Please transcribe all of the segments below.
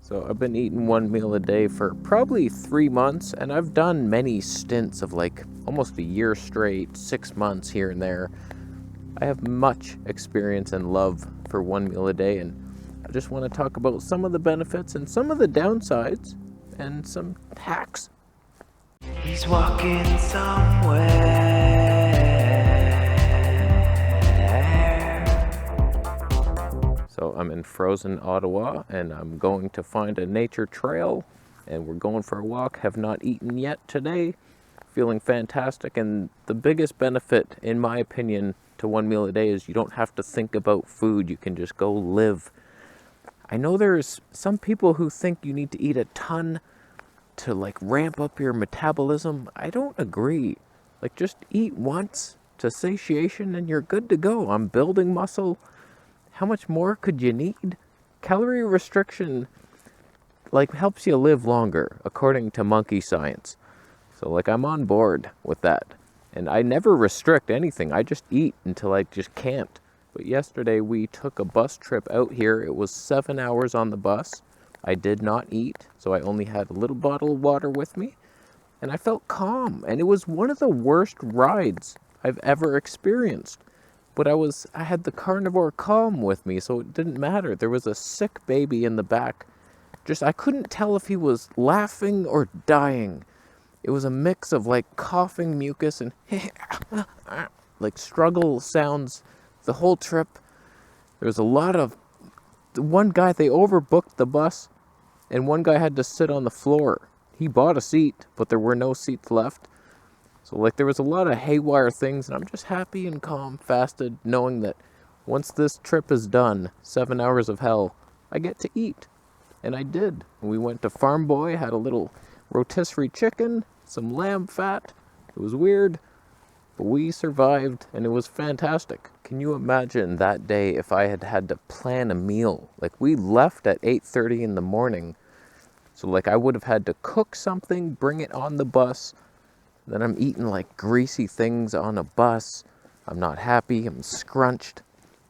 So I've been eating one meal a day for probably 3 months, and I've done many stints of like almost a year straight, 6 months here and there. I have much experience and love for one meal a day, and I just want to talk about some of the benefits and some of the downsides and some hacks. He's walking somewhere. So I'm in frozen Ottawa, and I'm going to find a nature trail, and we're going for a walk. Have not eaten yet today. Feeling fantastic, and the biggest benefit, in my opinion, to one meal a day is you don't have to think about food. You can just go live. I know there's some people who think you need to eat a ton to like ramp up your metabolism. I don't agree. Like, just eat once to satiation and you're good to go. I'm building muscle. How much more could you need? Calorie restriction like helps you live longer, according to monkey science. So like, I'm on board with that. And I never restrict anything. I just eat until I just can't. But yesterday we took a bus trip out here. It was 7 hours on the bus. I did not eat, so I only had a little bottle of water with me. And I felt calm. And it was one of the worst rides I've ever experienced. But I had the carnivore calm with me, so it didn't matter. There was a sick baby in the back. I couldn't tell if he was laughing or dying. It was a mix of like coughing mucus and like struggle sounds the whole trip. There was a lot of, one guy, they overbooked the bus, and one guy had to sit on the floor. He bought a seat, but there were no seats left. So like, there was a lot of haywire things, and I'm just happy and calm, fasted, knowing that once this trip is done, 7 hours of hell, I get to eat. And I did. We went to Farm Boy, had a little rotisserie chicken, some lamb fat. It was weird, but we survived, and it was fantastic. Can you imagine that day if I had had to plan a meal? Like, we left at 8:30 in the morning, so like, I would have had to cook something, bring it on the bus. Then I'm eating like greasy things on a bus. I'm not happy. I'm scrunched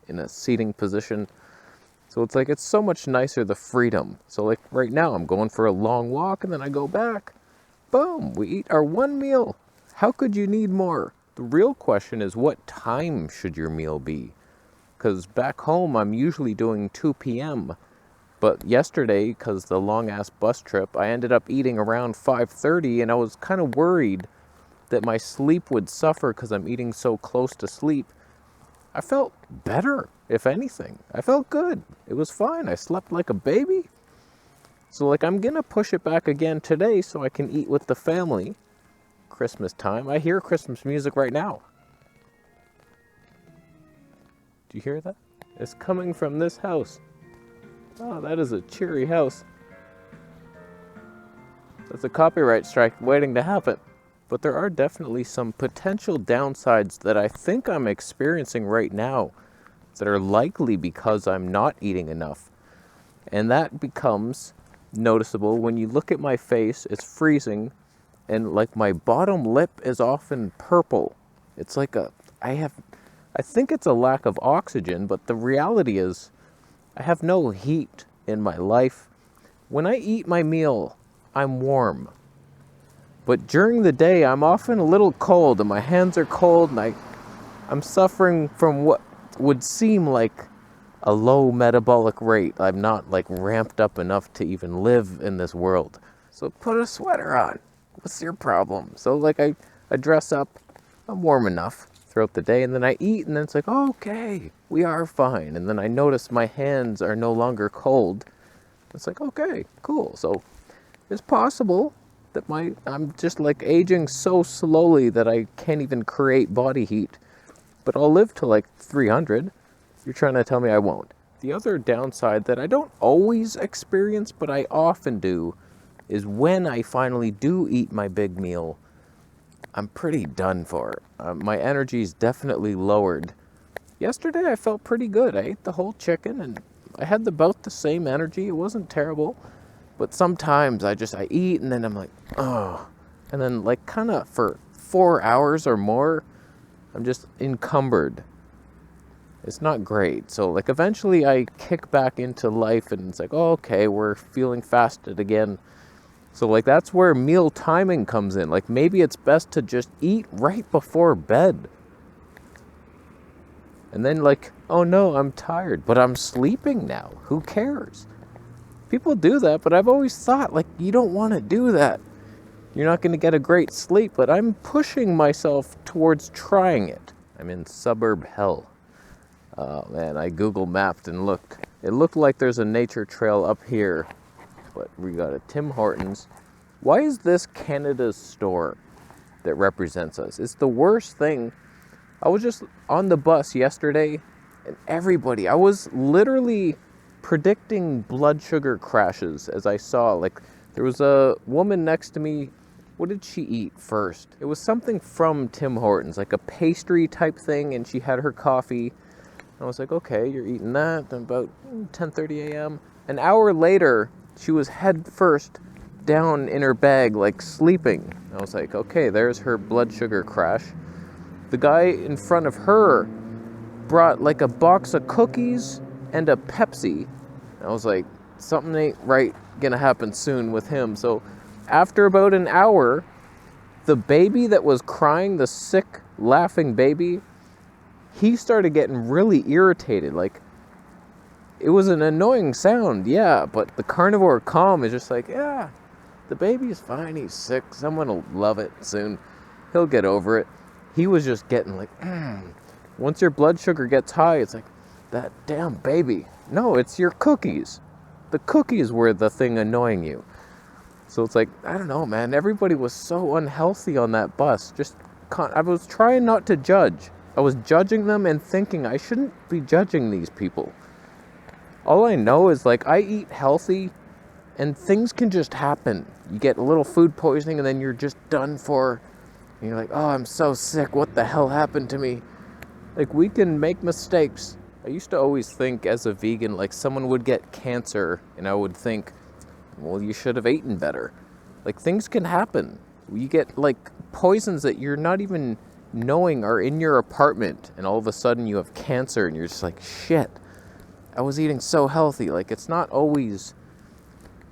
in a seating position. So it's like, it's so much nicer, the freedom. So like, right now I'm going for a long walk, and then I go back. Boom, we eat our one meal. How could you need more? The real question is, what time should your meal be? Because back home I'm usually doing 2 p.m. But yesterday, because the long ass bus trip, I ended up eating around 5:30, and I was kind of worried that my sleep would suffer because I'm eating so close to sleep. I felt better, if anything. I felt good. It was fine. I slept like a baby. So like, I'm gonna push it back again today so I can eat with the family. Christmas time. I hear Christmas music right now. Do you hear that? It's coming from this house. Oh, that is a cheery house. That's a copyright strike waiting to happen. But there are definitely some potential downsides that I think I'm experiencing right now that are likely because I'm not eating enough. And that becomes noticeable when you look at my face. It's freezing, and like, my bottom lip is often purple. It's like I think it's a lack of oxygen, but the reality is I have no heat in my life. When I eat my meal, I'm warm. But during the day, I'm often a little cold, and my hands are cold, and I'm suffering from what would seem like a low metabolic rate. I'm not like ramped up enough to even live in this world. So put a sweater on. What's your problem? So like, I dress up, I'm warm enough throughout the day, and then I eat, and then it's like, okay, we are fine. And then I notice my hands are no longer cold. It's like, okay, cool. So it's possible that I'm just like aging so slowly that I can't even create body heat. But I'll live to like 300. You're trying to tell me I won't. The other downside that I don't always experience, but I often do, is when I finally do eat my big meal, I'm pretty done for. My energy's definitely lowered. Yesterday I felt pretty good. I ate the whole chicken, and I had about the same energy. It wasn't terrible. But sometimes I eat, and then I'm like, oh. And then like, kind of for 4 hours or more, I'm just encumbered. It's not great. So like eventually I kick back into life and it's like, oh, okay, we're feeling fasted again. So like that's where meal timing comes in. Like maybe it's best to just eat right before bed. And then like, oh no, I'm tired, but I'm sleeping now. Who cares? People do that, but I've always thought like you don't want to do that. You're not going to get a great sleep, but I'm pushing myself towards trying it. I'm in suburb hell. Oh man, I Google mapped and looked. It looked like there's a nature trail up here, but we got a Tim Hortons. Why is this Canada's store that represents us? It's the worst thing. I was just on the bus yesterday and I was literally predicting blood sugar crashes as I saw, like there was a woman next to me. What did she eat first? It was something from Tim Hortons, like a pastry type thing, and she had her coffee. I was like, okay, you're eating that about 10:30 a.m. An hour later, she was head first down in her bag, like sleeping. I was like, okay, there's her blood sugar crash. The guy in front of her brought like a box of cookies and a Pepsi. I was like, something ain't right gonna happen soon with him. So after about an hour, the baby that was crying, the sick, laughing baby, he started getting really irritated. Like, it was an annoying sound, yeah, but the carnivore calm is just like, yeah, the baby's fine, he's sick, someone will love it soon, he'll get over it. He was just getting like, once your blood sugar gets high, it's like, that damn baby. No, it's your cookies. The cookies were the thing annoying you. So it's like, I don't know, man, everybody was so unhealthy on that bus. I was trying not to judge. I was judging them and thinking I shouldn't be judging these people. All I know is like I eat healthy and things can just happen. You get a little food poisoning and then you're just done for. And you're like, oh, I'm so sick. What the hell happened to me? Like, we can make mistakes. I used to always think as a vegan, like someone would get cancer and I would think, well, you should have eaten better. Like, things can happen. You get like poisons that you're not even knowing are in your apartment, and all of a sudden you have cancer and you're just like, shit, I was eating so healthy. Like, it's not always,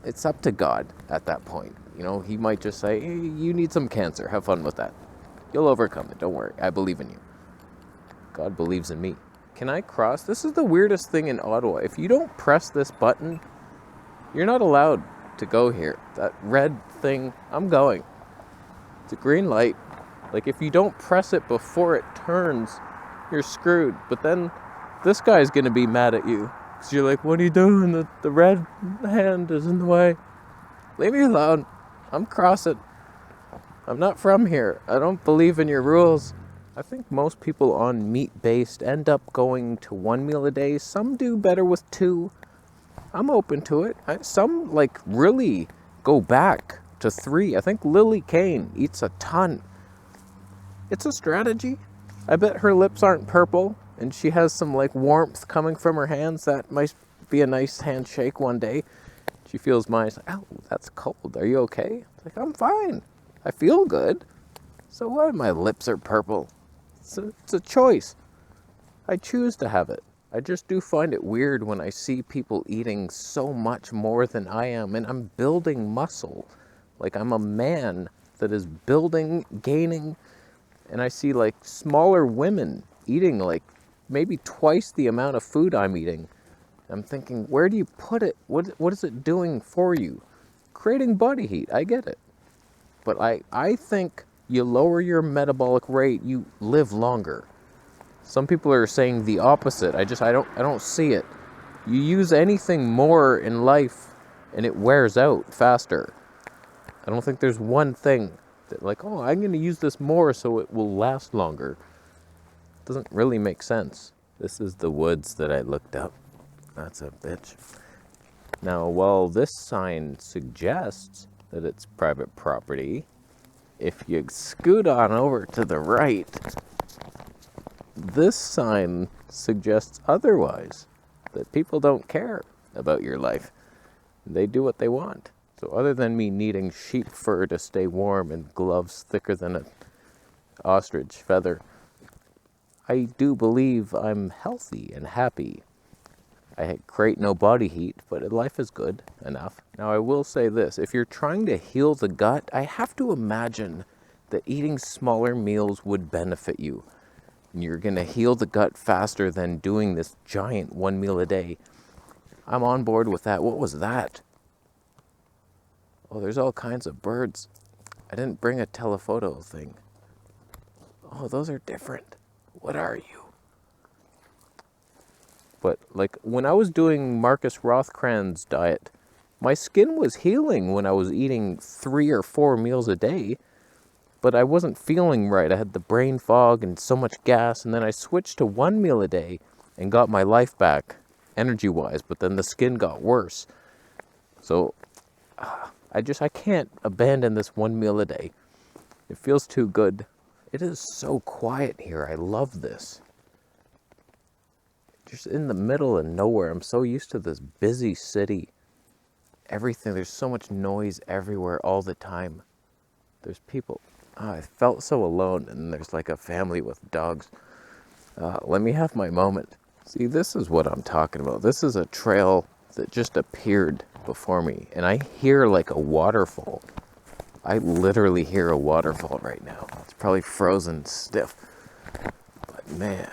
it's up to God at that point. You know, he might just say, hey, you need some cancer, have fun with that, you'll overcome it, don't worry, I believe in you. God believes in me. Can I cross? This is the weirdest thing in Ottawa. If you don't press this button, you're not allowed to go here. That red thing, I'm going. It's a green light. Like, if you don't press it before it turns, you're screwed. But then this guy's going to be mad at you. Because you're like, what are you doing? The red hand is in the way. Leave me alone. I'm crossing. I'm not from here. I don't believe in your rules. I think most people on meat-based end up going to 1 meal a day. Some do better with 2. I'm open to it. Some, like, really go back to 3. I think Lily Kane eats a ton. It's a strategy. I bet her lips aren't purple and she has some like warmth coming from her hands. That might be a nice handshake one day. She feels mine. She's like, oh, that's cold. Are you okay? It's like, I'm fine. I feel good. So what? My lips are purple. It's a choice. I choose to have it. I just do find it weird when I see people eating so much more than I am, and I'm building muscle. Like, I'm a man that is building, gaining. And I see like smaller women eating like maybe twice the amount of food I'm eating. I'm thinking, where do you put it? What is it doing for you? Creating body heat, I get it. But I think you lower your metabolic rate, you live longer. Some people are saying the opposite. I don't see it. You use anything more in life and it wears out faster. I don't think there's one thing that like, oh, I'm going to use this more so it will last longer. Doesn't really make sense. This is the woods that I looked up. That's a bitch. Now, while this sign suggests that it's private property, if you scoot on over to the right, this sign suggests otherwise, that people don't care about your life. They do what they want. So other than me needing sheep fur to stay warm and gloves thicker than an ostrich feather, I do believe I'm healthy and happy. I create no body heat, but life is good enough. Now, I will say this. If you're trying to heal the gut, I have to imagine that eating smaller meals would benefit you. And you're going to heal the gut faster than doing this giant 1 meal a day. I'm on board with that. What was that? Oh, there's all kinds of birds. I didn't bring a telephoto thing. Oh, those are different. What are you? But like when I was doing Marcus Rothkran's diet, my skin was healing when I was eating 3 or 4 meals a day, but I wasn't feeling right. I had the brain fog and so much gas, and then I switched to 1 meal a day and got my life back energy-wise, but then the skin got worse. So I can't abandon this 1 meal a day. It feels too good. It is so quiet here. I love this. Just in the middle of nowhere. I'm so used to this busy city. Everything, there's so much noise everywhere all the time. There's people. I felt so alone, and there's like a family with dogs. Let me have my moment. See, this is what I'm talking about. This is a trail that just appeared before me, and I hear like a waterfall. I literally hear a waterfall right now. It's probably frozen stiff. But man,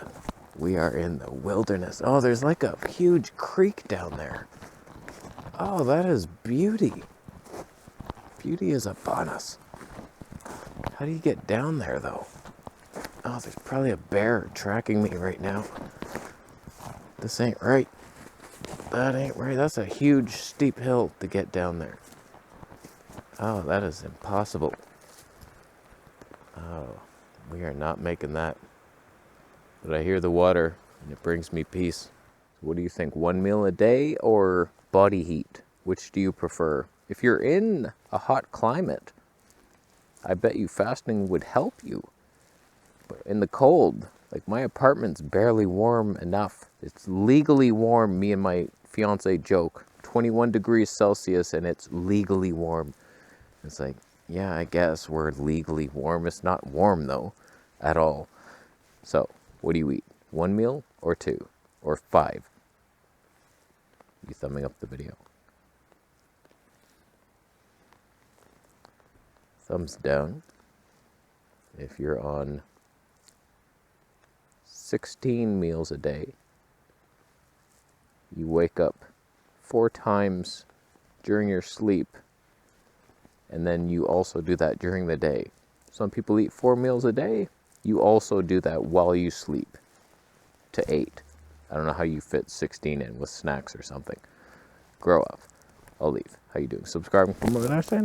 we are in the wilderness. Oh, there's like a huge creek down there. Oh, that is beauty. Beauty is upon us. How do you get down there, though? Oh, there's probably a bear tracking me right now. This ain't right. That ain't right. That's a huge, steep hill to get down there. Oh, that is impossible. Oh, we are not making that. But I hear the water, and it brings me peace. So what do you think, 1 meal a day or body heat? Which do you prefer? If you're in a hot climate, I bet you fasting would help you. But in the cold, like my apartment's barely warm enough. It's legally warm, me and my fiance joke. 21 degrees Celsius and it's legally warm. It's like, yeah, I guess we're legally warm. It's not warm though, at all. So, what do you eat? 1 meal or 2 or 5? You thumbing up the video? Thumbs down if you're on 16 meals a day. You wake up 4 times during your sleep, and then you also do that during the day. Some people eat 4 meals a day. You also do that while you sleep to 8. I don't know how you fit 16 in with snacks or something. Grow up. I'll leave. How you doing? Subscribing for more than I say.